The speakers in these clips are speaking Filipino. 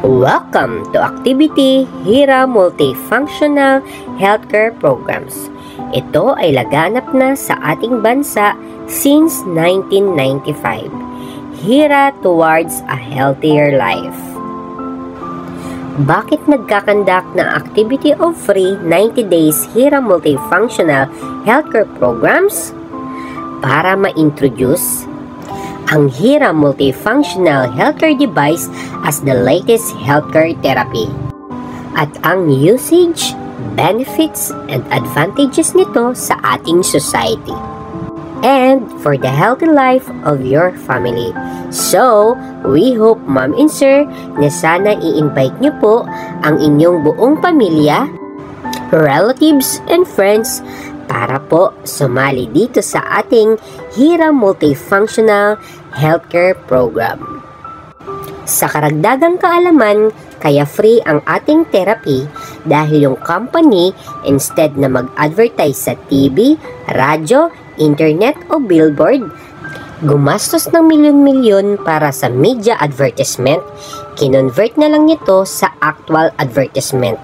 Welcome to Activity HIRA Multifunctional Healthcare Programs. Ito ay laganap na sa ating bansa since 1995. HIRA towards a healthier life. Bakit nagkakandak ng activity of free 90 days HIRA Multifunctional Healthcare Programs? Para ma-introduce ang HIRA Multifunctional Healthcare Device as the latest healthcare therapy at ang usage, benefits, and advantages nito sa ating society and for the healthy life of your family. So, we hope Ma'am and Sir na sana i-invite nyo po ang inyong buong pamilya, relatives, and friends para po sumali dito sa ating HIRA Multifunctional Healthcare Program. Sa karagdagang kaalaman, kaya free ang ating therapy dahil yung company, instead na mag-advertise sa TV, radyo, internet o billboard, gumastos ng milyon-milyon para sa media advertisement, kinonvert na lang nito sa actual advertisement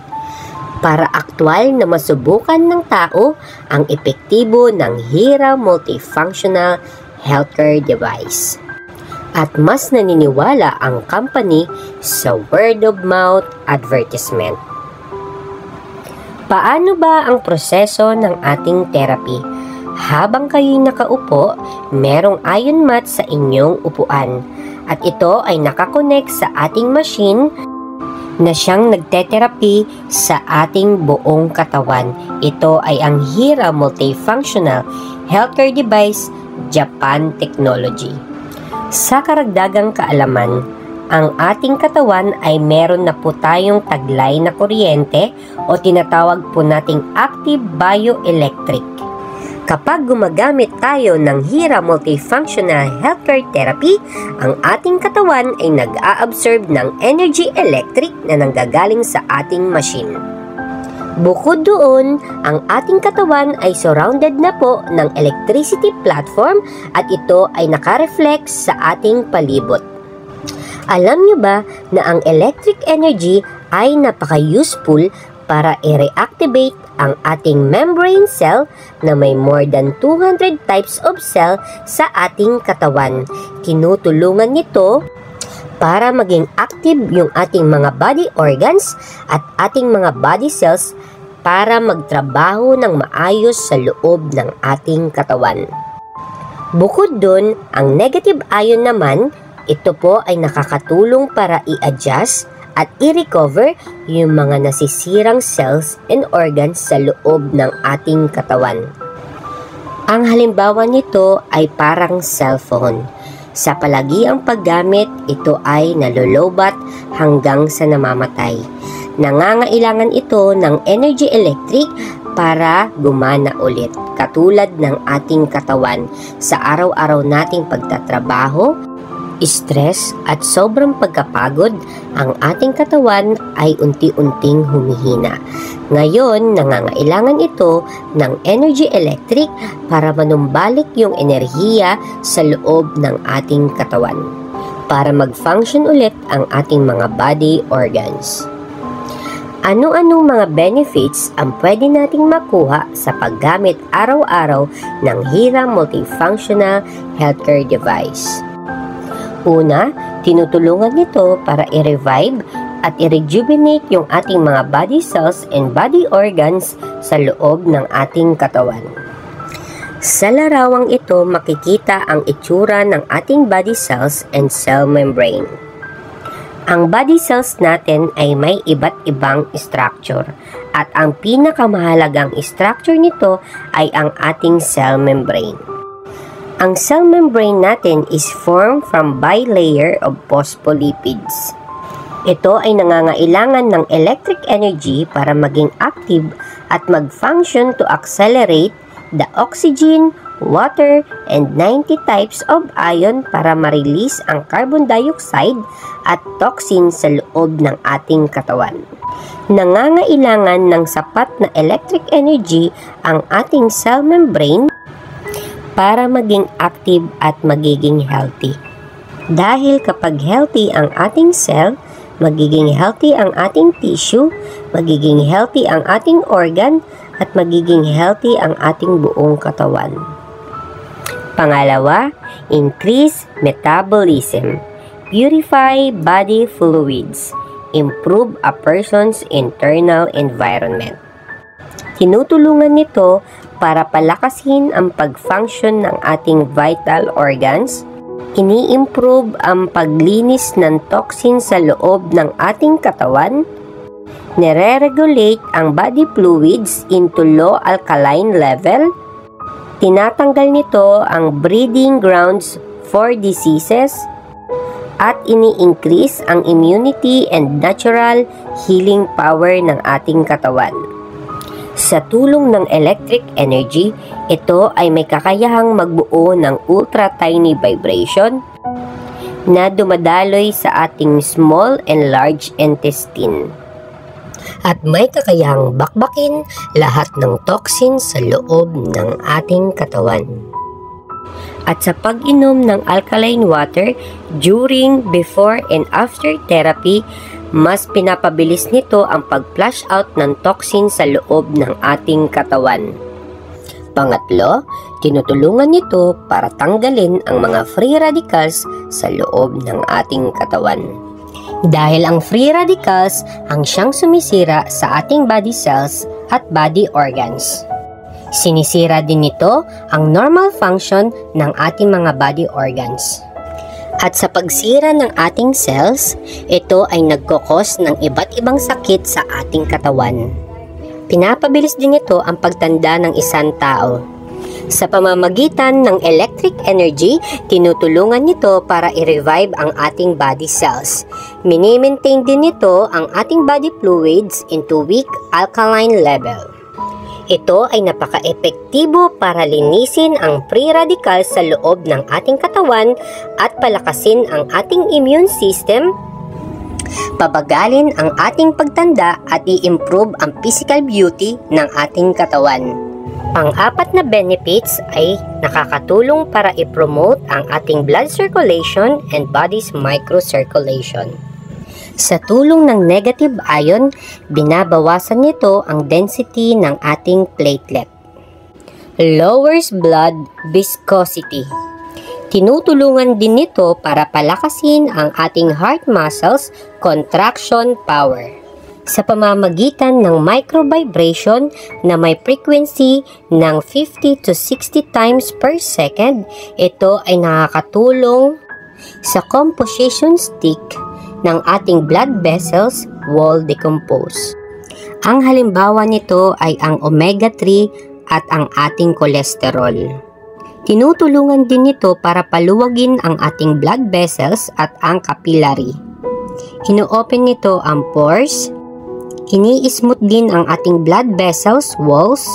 para aktwal na masubukan ng tao ang epektibo ng HIRA Multifunctional Healthcare Device. At mas naniniwala ang company sa word-of-mouth advertisement. Paano ba ang proseso ng ating therapy? Habang kayo'y nakaupo, merong ion mat sa inyong upuan at ito ay nakakonect sa ating machine na siyang nagte-therapy sa ating buong katawan. Ito ay ang HIRA Multifunctional Healthcare Device Japan Technology. Sa karagdagang kaalaman, ang ating katawan ay meron na po tayong taglay na kuryente o tinatawag po nating active bioelectric. Kapag gumagamit tayo ng HIRA Multifunctional Healthcare Therapy, ang ating katawan ay nag-a-absorb ng energy electric na nanggagaling sa ating machine. Bukod doon, ang ating katawan ay surrounded na po ng electricity platform at ito ay naka-reflect sa ating palibot. Alam niyo ba na ang electric energy ay napaka-useful para i-reactivate ang ating membrane cell na may more than 200 types of cell sa ating katawan. Tinutulungan nito para maging active yung ating mga body organs at ating mga body cells para magtrabaho ng maayos sa loob ng ating katawan. Bukod dun, ang negative ion naman, ito po ay nakakatulong para i-adjust at i-recover yung mga nasisirang cells and organs sa loob ng ating katawan. Ang halimbawa nito ay parang cellphone. Sa palagiang paggamit, ito ay nalolobat hanggang sa namamatay. Nangangailangan ito ng energy electric para gumana ulit, katulad ng ating katawan sa araw-araw nating pagtatrabaho, stress at sobrang pagkapagod, ang ating katawan ay unti-unting humihina. Ngayon, nangangailangan ito ng energy electric para manumbalik yung enerhiya sa loob ng ating katawan para mag-function ulit ang ating mga body organs. Ano-anong mga benefits ang pwede nating makuha sa paggamit araw-araw ng HIRA Multifunctional Healthcare Device? Una, tinutulungan nito para i-revive at i-rejuvenate yung ating mga body cells and body organs sa loob ng ating katawan. Sa larawang ito, makikita ang itsura ng ating body cells and cell membrane. Ang body cells natin ay may iba't ibang structure at ang pinakamahalagang structure nito ay ang ating cell membrane. Ang cell membrane natin is formed from bilayer of phospholipids. Ito ay nangangailangan ng electric energy para maging active at mag-function to accelerate the oxygen, water, and 90 types of ion para ma-release ang carbon dioxide at toxin sa loob ng ating katawan. Nangangailangan ng sapat na electric energy ang ating cell membrane para maging active at magiging healthy. Dahil kapag healthy ang ating cell, magiging healthy ang ating tissue, magiging healthy ang ating organ, at magiging healthy ang ating buong katawan. Pangalawa, increase metabolism, purify body fluids, improve a person's internal environment. Tinutulungan nito para palakasin ang pag-function ng ating vital organs, ini-improve ang paglinis ng toxin sa loob ng ating katawan, nire-regulate ang body fluids into low alkaline level, tinatanggal nito ang breeding grounds for diseases, at ini-increase ang immunity and natural healing power ng ating katawan. Sa tulong ng electric energy, ito ay may kakayahang magbuo ng ultra-tiny vibration na dumadaloy sa ating small and large intestine. At may kakayahang bakbakin lahat ng toxin sa loob ng ating katawan. At sa pag-inom ng alkaline water during, before, and after therapy, mas pinapabilis nito ang pag-flush out ng toxin sa loob ng ating katawan. Pangatlo, tinutulungan nito para tanggalin ang mga free radicals sa loob ng ating katawan. Dahil ang free radicals ang siyang sumisira sa ating body cells at body organs. Sinisira din nito ang normal function ng ating mga body organs. At sa pagsira ng ating cells, ito ay nagkokos ng iba't ibang sakit sa ating katawan. Pinapabilis din ito ang pagtanda ng isang tao. Sa pamamagitan ng electric energy, tinutulungan nito para i-revive ang ating body cells. Mini-maintain din nito ang ating body fluids into weak alkaline level. Ito ay napaka-epektibo para linisin ang free radicals sa loob ng ating katawan at palakasin ang ating immune system, pabagalin ang ating pagtanda at i-improve ang physical beauty ng ating katawan. Pang-apat na benefits ay nakakatulong para i-promote ang ating blood circulation and body's microcirculation. Sa tulong ng negative ion, binabawasan nito ang density ng ating platelet. Lowers blood viscosity. Tinutulungan din nito para palakasin ang ating heart muscles contraction power. Sa pamamagitan ng microvibration na may frequency ng 50 to 60 times per second, ito ay nakakatulong sa composition stick ng ating blood vessels wall decompose. Ang halimbawa nito ay ang omega-3 at ang ating cholesterol. Tinutulungan din nito para paluwagin ang ating blood vessels at ang capillary. Ino-open nito ang pores, ini-smooth din ang ating blood vessels walls,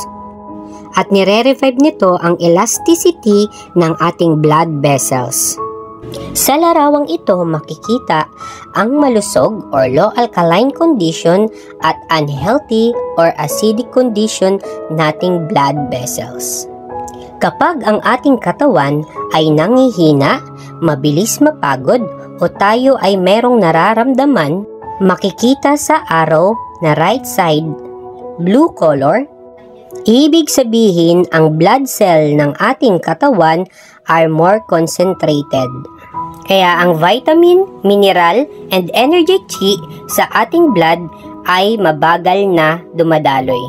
at nire-revive nito ang elasticity ng ating blood vessels. Sa larawang ito makikita ang malusog or low alkaline condition at unhealthy or acidic condition nating blood vessels. Kapag ang ating katawan ay nangihina, mabilis mapagod o tayo ay merong nararamdaman, makikita sa arrow na right side, blue color, ibig sabihin ang blood cell ng ating katawan are more concentrated. Kaya ang vitamin, mineral, and energy chi sa ating blood ay mabagal na dumadaloy.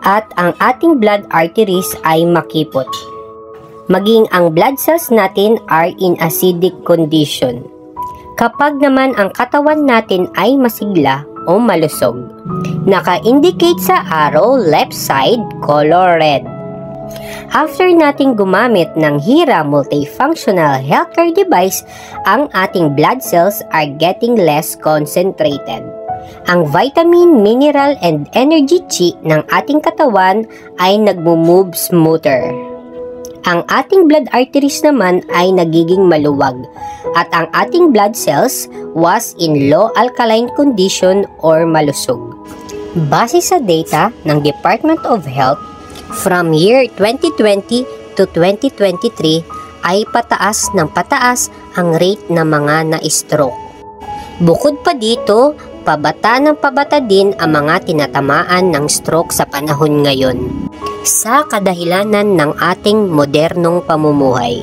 At ang ating blood arteries ay makipot. Maging ang blood cells natin are in acidic condition. Kapag naman ang katawan natin ay masigla o malusog, naka-indicate sa arrow left side color red. After nating gumamit ng HIRA multifunctional healthcare device, ang ating blood cells are getting less concentrated. Ang vitamin, mineral, and energy chi ng ating katawan ay nagmo-move smoother. Ang ating blood arteries naman ay nagiging maluwag at ang ating blood cells was in low alkaline condition or malusog. Base sa data ng Department of Health, from year 2020 to 2023 ay pataas ng pataas ang rate ng mga na-stroke. Bukod pa dito, pabata ng pabata din ang mga tinatamaan ng stroke sa panahon ngayon sa kadahilanan ng ating modernong pamumuhay.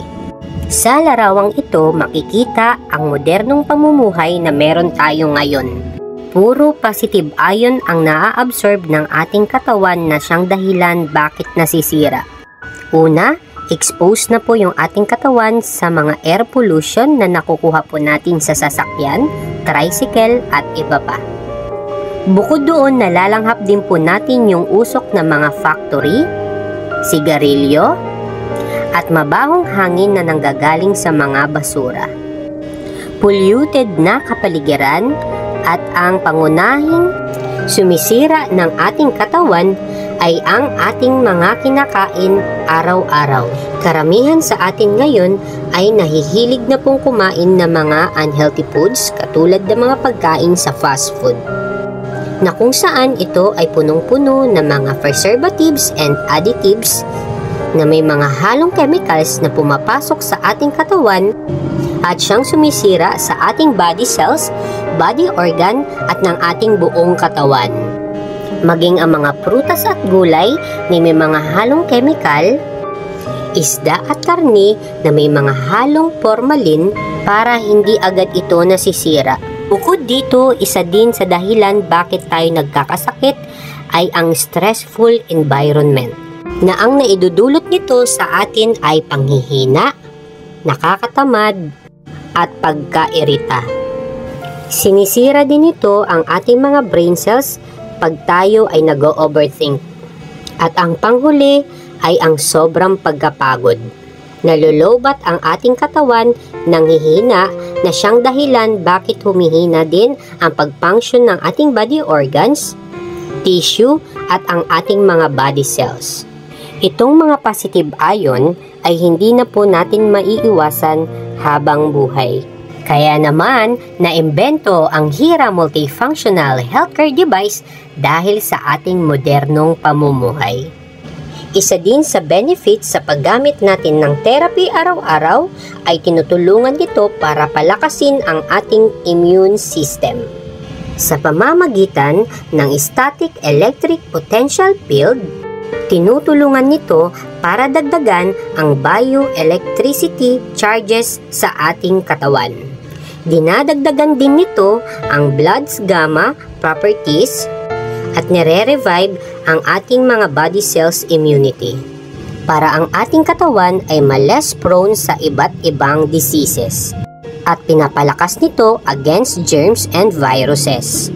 Sa larawang ito, makikita ang modernong pamumuhay na meron tayo ngayon. Puro positive ion ang naa-absorb ng ating katawan na siyang dahilan bakit nasisira. Una, expose na po yung ating katawan sa mga air pollution na nakukuha po natin sa sasakyan, tricycle at iba pa. Bukod doon, nalalanghap din po natin yung usok ng mga factory, sigarilyo, at mabahong hangin na nanggagaling sa mga basura. Polluted na kapaligiran at ang pangunahing sumisira ng ating katawan ay ang ating mga kinakain araw-araw. Karamihan sa atin ngayon ay nahihilig na pong kumain ng mga unhealthy foods katulad ng mga pagkain sa fast food, na kung saan ito ay punong-puno ng mga preservatives and additives na may mga halong chemicals na pumapasok sa ating katawan at siyang sumisira sa ating body cells, body organ at ng ating buong katawan. Maging ang mga prutas at gulay na may mga halong chemical, isda at karne na may mga halong formalin para hindi agad ito nasisira. Bukod dito, isa din sa dahilan bakit tayo nagkakasakit ay ang stressful environment, na ang naidudulot nito sa atin ay panghihina, nakakatamad, at pagkairita. Sinisira din ito ang ating mga brain cells pag tayo ay nag-overthink. At ang panghuli ay ang sobrang pagkapagod. Nalolobat ang ating katawan, nanghihina na siyang dahilan bakit humihina din ang pag-function ng ating body organs, tissue at ang ating mga body cells. Itong mga positive ion ay hindi na po natin maiiwasan habang buhay. Kaya naman, naimbento ang HIRA Multifunctional Healthcare Device dahil sa ating modernong pamumuhay. Isa din sa benefits sa paggamit natin ng therapy araw-araw ay tinutulungan nito para palakasin ang ating immune system. Sa pamamagitan ng static electric potential field, tinutulungan nito para dagdagan ang bioelectricity charges sa ating katawan. Dinadagdagan din nito ang blood's gamma properties at nire-revive ang ating mga body cells immunity para ang ating katawan ay ma-less prone sa iba't ibang diseases at pinapalakas nito against germs and viruses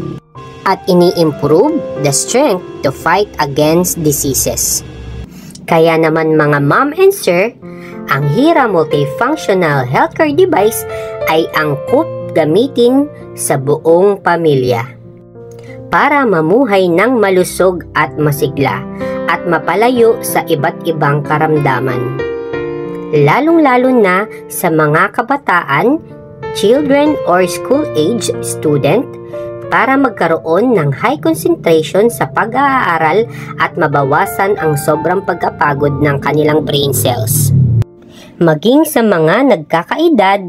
at ini-improve the strength to fight against diseases. Kaya naman mga ma'am and sir, ang HIRA Multifunctional Healthcare Device ay angkop gamitin sa buong pamilya para mamuhay ng malusog at masigla at mapalayo sa iba't ibang karamdaman. Lalong-lalo na sa mga kabataan, children or school-age student para magkaroon ng high concentration sa pag-aaral at mabawasan ang sobrang pagkapagod ng kanilang brain cells. Maging sa mga nagkakaedad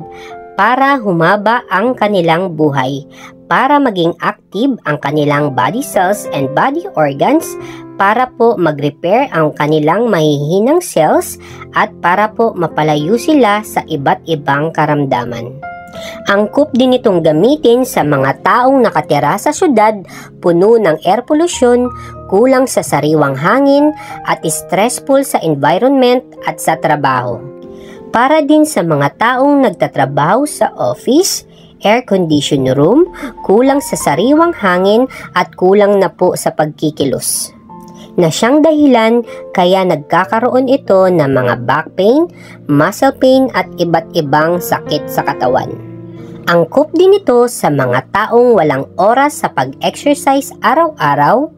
para humaba ang kanilang buhay, para maging active ang kanilang body cells and body organs, para po mag-repair ang kanilang mahihinang cells at para po mapalayo sila sa iba't ibang karamdaman. Angkop din itong gamitin sa mga taong nakatira sa syudad, puno ng air pollution, kulang sa sariwang hangin at stressful sa environment at sa trabaho. Para din sa mga taong nagtatrabaho sa office, air condition room, kulang sa sariwang hangin at kulang na po sa pagkikilos, na siyang dahilan kaya nagkakaroon ito ng mga back pain, muscle pain at iba't ibang sakit sa katawan. Angkop din ito sa mga taong walang oras sa pag-exercise araw-araw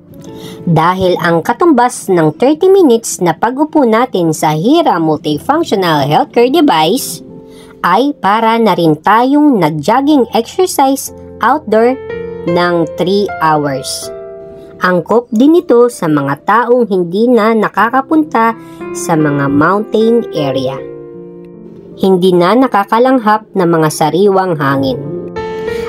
dahil ang katumbas ng 30 minutes na pag-upo natin sa HIRA Multifunctional Healthcare Device ay para na rin tayong nag-jogging exercise outdoor ng 3 hours. Angkop din ito sa mga taong hindi na nakakapunta sa mga mountain area. Hindi na nakakalanghap ng mga sariwang hangin.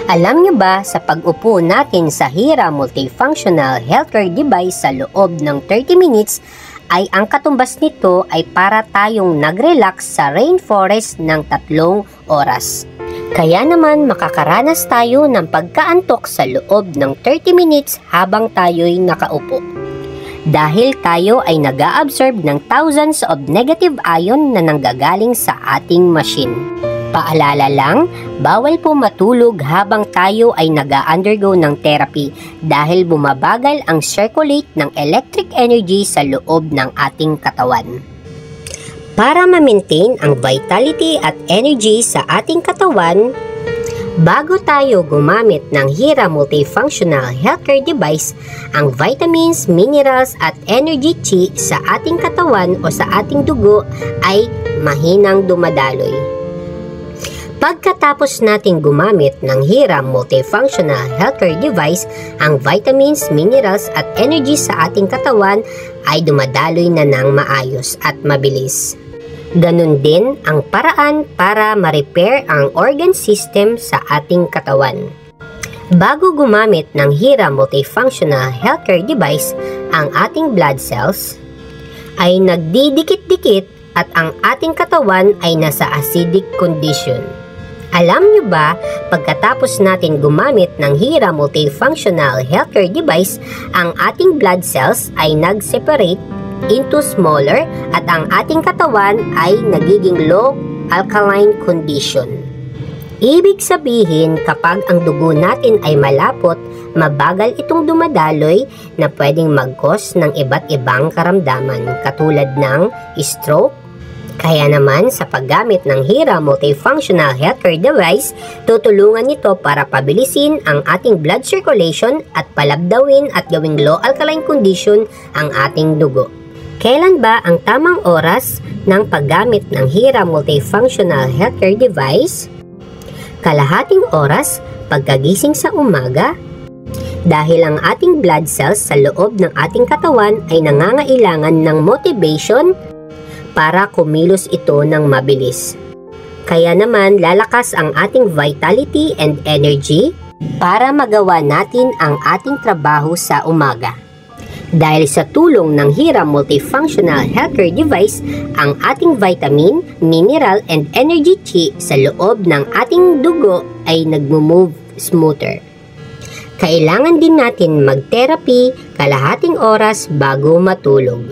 Alam nyo ba sa pag-upo natin sa Hira Multifunctional Healthcare Device sa loob ng 30 minutes ay ang katumbas nito ay para tayong nag-relax sa rainforest ng 3 oras. Kaya naman makakaranas tayo ng pagkaantok sa loob ng 30 minutes habang tayo'y nakaupo. Dahil tayo ay nag-a-absorb ng thousands of negative ion na nanggagaling sa ating machine. Paalala lang, bawal po matulog habang tayo ay nag-a-undergo ng therapy dahil bumabagal ang circulate ng electric energy sa loob ng ating katawan. Para ma-maintain ang vitality at energy sa ating katawan, bago tayo gumamit ng Hira Multifunctional Healthcare Device, ang vitamins, minerals at energy chi sa ating katawan o sa ating dugo ay mahinang dumadaloy. Pagkatapos nating gumamit ng Hira Multifunctional Healthcare Device, ang vitamins, minerals at energy sa ating katawan ay dumadaloy na ng maayos at mabilis. Ganun din ang paraan para ma-repair ang organ system sa ating katawan. Bago gumamit ng Hira Multifunctional Healthcare Device, ang ating blood cells ay nagdidikit-dikit at ang ating katawan ay nasa acidic condition. Alam nyo ba, pagkatapos natin gumamit ng Hira Multifunctional Healthcare Device, ang ating blood cells ay nag-separate into smaller at ang ating katawan ay nagiging low alkaline condition. Ibig sabihin, kapag ang dugo natin ay malapot, mabagal itong dumadaloy na pwedeng mag-cause ng iba't ibang karamdaman katulad ng stroke. Kaya naman sa paggamit ng Hira Multifunctional Healthcare Device, tutulungan nito para pabilisin ang ating blood circulation at palabdawin at gawing low alkaline condition ang ating dugo. Kailan ba ang tamang oras ng paggamit ng Hira Multifunctional Healthcare Device? Kalahating oras pagkagising sa umaga, dahil ang ating blood cells sa loob ng ating katawan ay nangangailangan ng motivation para kumilos ito ng mabilis. Kaya naman lalakas ang ating vitality and energy para magawa natin ang ating trabaho sa umaga. Dahil sa tulong ng Hira Multifunctional Healthcare Device, ang ating vitamin, mineral, and energy chi sa loob ng ating dugo ay nagmo-move smoother. Kailangan din natin mag-therapy kalahating oras bago matulog.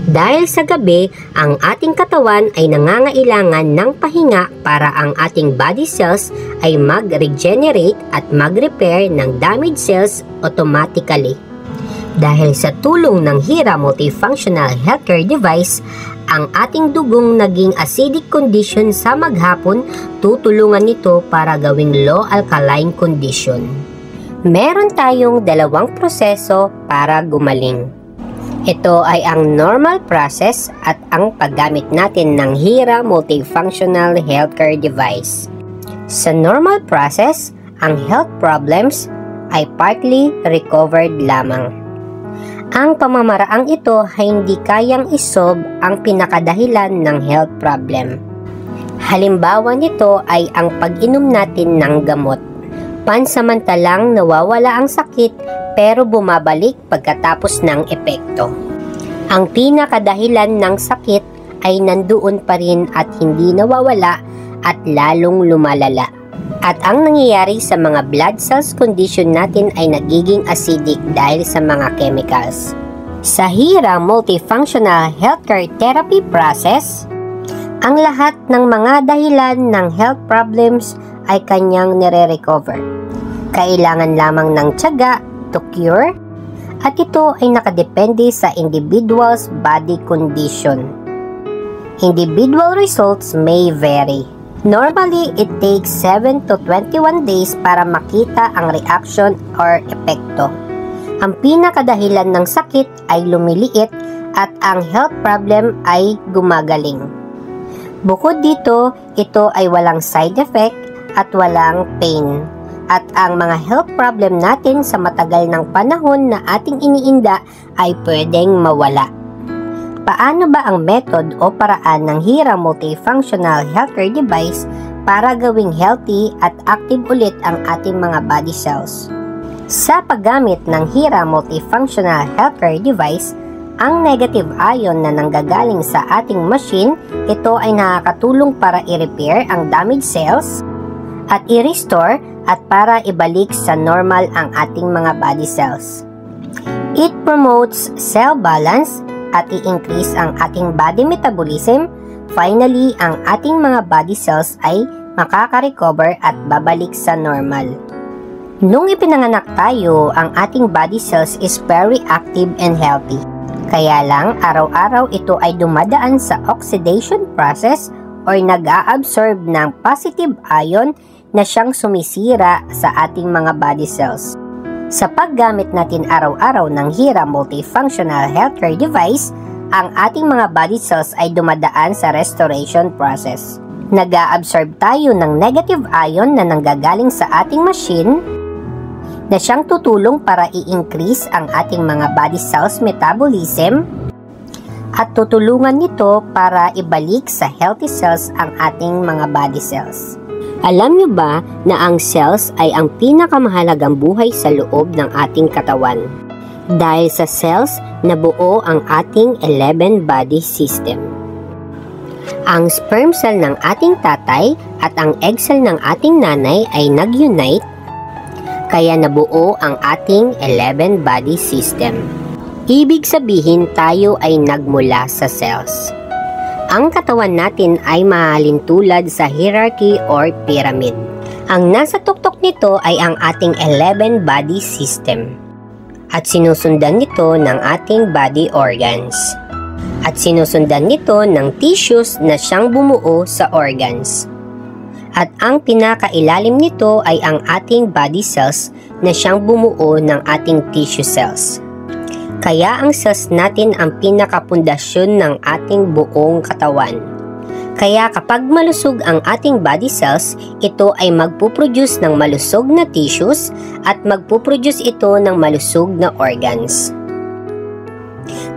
Dahil sa gabi, ang ating katawan ay nangangailangan ng pahinga para ang ating body cells ay mag-regenerate at mag-repair ng damaged cells automatically. Dahil sa tulong ng Hira Multifunctional Healthcare Device, ang ating dugong naging acidic condition sa maghapon, tutulungan nito para gawing low alkaline condition. Meron tayong 2 proseso para gumaling. Ito ay ang normal process at ang paggamit natin ng Hira Multifunctional Healthcare Device. Sa normal process, ang health problems ay partly recovered lamang. Ang pamamaraang ito ay hindi kayang isolve ang pinakadahilan ng health problem. Halimbawa nito ay ang pag-inom natin ng gamot. Pansamantalang nawawala ang sakit pero bumabalik pagkatapos ng epekto. Ang pinakadahilan ng sakit ay nandoon pa rin at hindi nawawala at lalong lumalala. At ang nangyayari sa mga blood cells condition natin ay nagiging acidic dahil sa mga chemicals. Sa Hira Multifunctional Healthcare Therapy process, ang lahat ng mga dahilan ng health problems ay kanyang nire-recover. Kailangan lamang ng tiyaga to cure at ito ay nakadepende sa individual's body condition. Individual results may vary. Normally, it takes 7 to 21 days para makita ang reaction or epekto. Ang pinakadahilan ng sakit ay lumiliit at ang health problem ay gumagaling. Bukod dito, ito ay walang side effect at walang pain. At ang mga health problem natin sa matagal ng panahon na ating iniinda ay pwedeng mawala. Paano ba ang method o paraan ng Hira Multifunctional Healthcare Device para gawing healthy at active ulit ang ating mga body cells. Sa paggamit ng HIRA Multifunctional Healthcare Device, ang negative ion na nanggagaling sa ating machine, ito ay nakakatulong para i-repair ang damaged cells at i-restore at para ibalik sa normal ang ating mga body cells. It promotes cell balance at i-increase ang ating body metabolism. Finally, ang ating mga body cells ay makaka-recover at babalik sa normal. Nung ipinanganak tayo, ang ating body cells is very active and healthy. Kaya lang, araw-araw ito ay dumadaan sa oxidation process or nag-a-absorb ng positive ion na siyang sumisira sa ating mga body cells. Sa paggamit natin araw-araw ng HIRA Multifunctional Healthcare Device, ang ating mga body cells ay dumadaan sa restoration process. Nag-a-absorb tayo ng negative ion na nanggagaling sa ating machine na siyang tutulong para i-increase ang ating mga body cells metabolism at tutulungan nito para ibalik sa healthy cells ang ating mga body cells. Alam niyo ba na ang cells ay ang pinakamahalagang buhay sa loob ng ating katawan? Dahil sa cells, nabuo ang ating 11 body system. Ang sperm cell ng ating tatay at ang egg cell ng ating nanay ay nag-unite, kaya nabuo ang ating 11 body system. Ibig sabihin tayo ay nagmula sa cells. Ang katawan natin ay mahalin tulad sa hierarchy or pyramid. Ang nasa tuktok nito ay ang ating 11 body system. At sinusundan nito ng ating body organs. At sinusundan nito ng tissues na siyang bumuo sa organs. At ang pinakailalim nito ay ang ating body cells na siyang bumuo ng ating tissue cells. Kaya ang cells natin ang pinakapundasyon ng ating buong katawan. Kaya kapag malusog ang ating body cells, ito ay magpuproduce ng malusog na tissues at magpuproduce ito ng malusog na organs.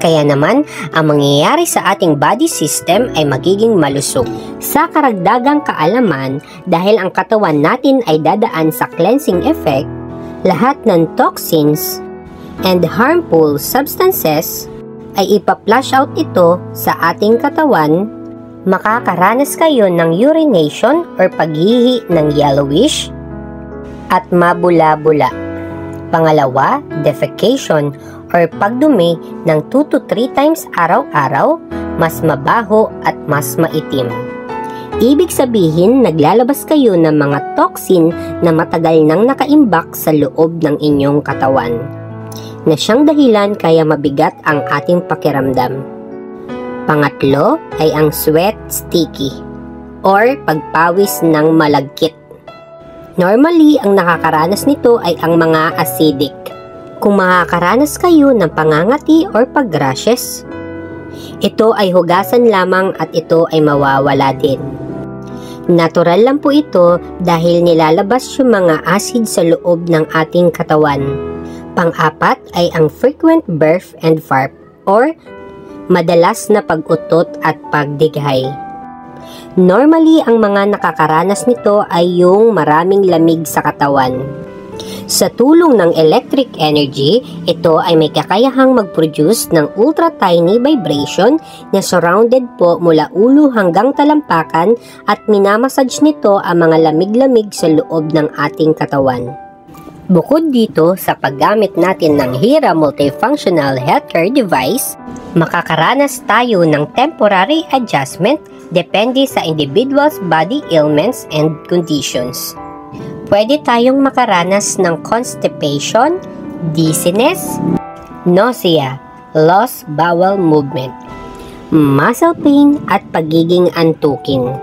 Kaya naman, ang mangyayari sa ating body system ay magiging malusog. Sa karagdagang kaalaman, dahil ang katawan natin ay dadaan sa cleansing effect, lahat ng toxins and harmful substances ay ipa-flush out ito sa ating katawan. Makakaranas kayo ng urination or paghihi ng yellowish at mabula-bula. Pangalawa, defecation or pagdumi ng 2 to 3 times araw-araw, mas mabaho at mas maitim. Ibig sabihin, naglalabas kayo ng mga toxin na matagal nang nakaimbak sa loob ng inyong katawan, na siyang dahilan kaya mabigat ang ating pakiramdam. Pangatlo ay ang sweat sticky or pagpawis ng malagkit. Normally, ang nakakaranas nito ay ang mga acidic. Kung makakaranas kayo ng pangangati or pag-rashes, ito ay hugasan lamang at ito ay mawawala din. Natural lang po ito dahil nilalabas yung mga acid sa loob ng ating katawan. Pang-apat ay ang frequent burp and fart or madalas na pag-utot at pagdighay. Normally, ang mga nakakaranas nito ay yung maraming lamig sa katawan. Sa tulong ng electric energy, ito ay may kakayahang mag-produce ng ultra-tiny vibration na surrounded po mula ulo hanggang talampakan at minamassage nito ang mga lamig-lamig sa loob ng ating katawan. Bukod dito, sa paggamit natin ng HIRA Multifunctional Healthcare Device, makakaranas tayo ng temporary adjustment depende sa individual's body ailments and conditions. Pwede tayong makaranas ng constipation, dizziness, nausea, lost bowel movement, muscle pain at pagiging antukin.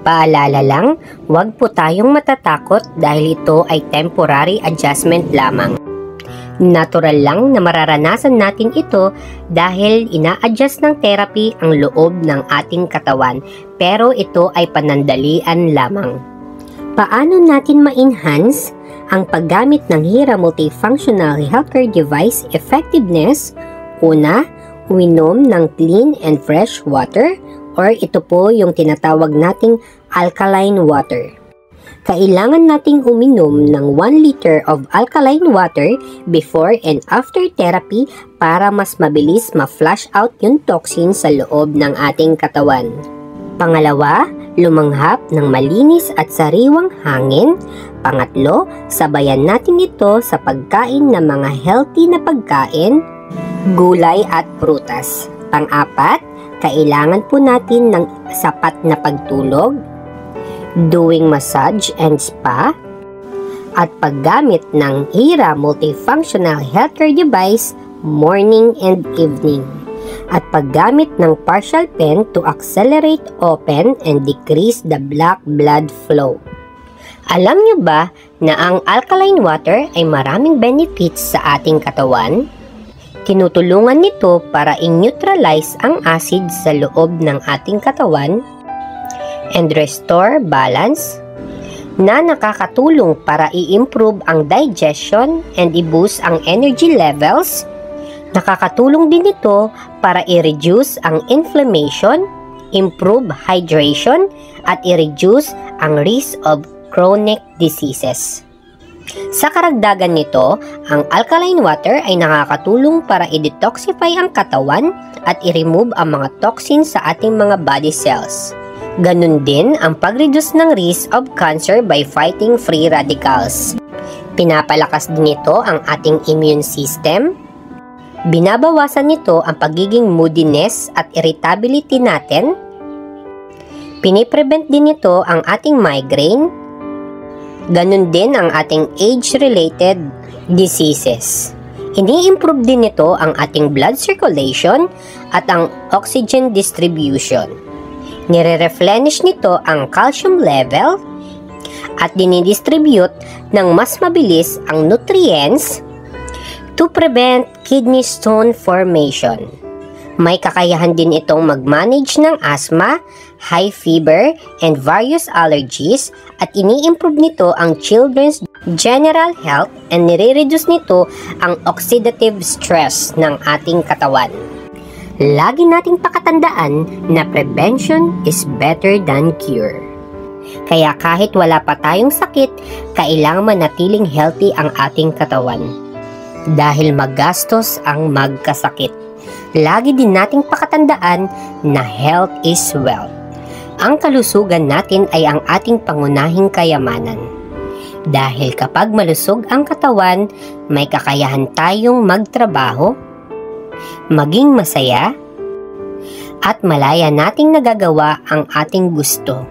Paalala lang, huwag po tayong matatakot dahil ito ay temporary adjustment lamang. Natural lang na mararanasan natin ito dahil ina-adjust ng therapy ang loob ng ating katawan, pero ito ay panandalian lamang. Paano natin ma-enhance ang paggamit ng HIRA Multifunctional Healthcare Device effectiveness? Una, uminom ng clean and fresh water, or ito po yung tinatawag nating alkaline water. Kailangan nating uminom ng 1 liter of alkaline water before and after therapy para mas mabilis ma-flush out yung toxin sa loob ng ating katawan. Pangalawa, lumanghap ng malinis at sariwang hangin. Pangatlo, sabayan natin ito sa pagkain ng mga healthy na pagkain, gulay at prutas. Pang-apat, kailangan po natin ng sapat na pagtulog, doing massage and spa, at paggamit ng HIRA multifunctional healthcare device morning and evening, at paggamit ng partial pen to accelerate, open, and decrease the black blood flow. Alam nyo ba na ang alkaline water ay maraming benefits sa ating katawan? Tinutulungan nito para i-neutralize ang acid sa loob ng ating katawan and restore balance, na nakakatulong para i-improve ang digestion and i-boost ang energy levels. Nakakatulong din ito para i-reduce ang inflammation, improve hydration, at i-reduce ang risk of chronic diseases. Sa karagdagan nito, ang alkaline water ay nakakatulong para i-detoxify ang katawan at i-remove ang mga toxins sa ating mga body cells. Ganun din ang pag-reduce ng risk of cancer by fighting free radicals. Pinapalakas din ito ang ating immune system. Binabawasan nito ang pagiging moodiness at irritability natin. Piniprevent din nito ang ating migraine. Ganun din ang ating age-related diseases. Ini-improve din nito ang ating blood circulation at ang oxygen distribution. Nire-replenish nito ang calcium level at dinidistribute ng mas mabilis ang nutrients to prevent kidney stone formation. May kakayahan din itong mag-manage ng asthma, high fever, and various allergies, at ini-improve nito ang children's general health and nire-reduce nito ang oxidative stress ng ating katawan. Lagi nating pakatandaan na prevention is better than cure. Kaya kahit wala pa tayong sakit, kailangan manatiling healthy ang ating katawan. Dahil magastos ang magkasakit. Lagi din nating pakatandaan na health is wealth. Ang kalusugan natin ay ang ating pangunahing kayamanan. Dahil kapag malusog ang katawan, may kakayahan tayong magtrabaho, maging masaya, at malaya nating nagagawa ang ating gusto.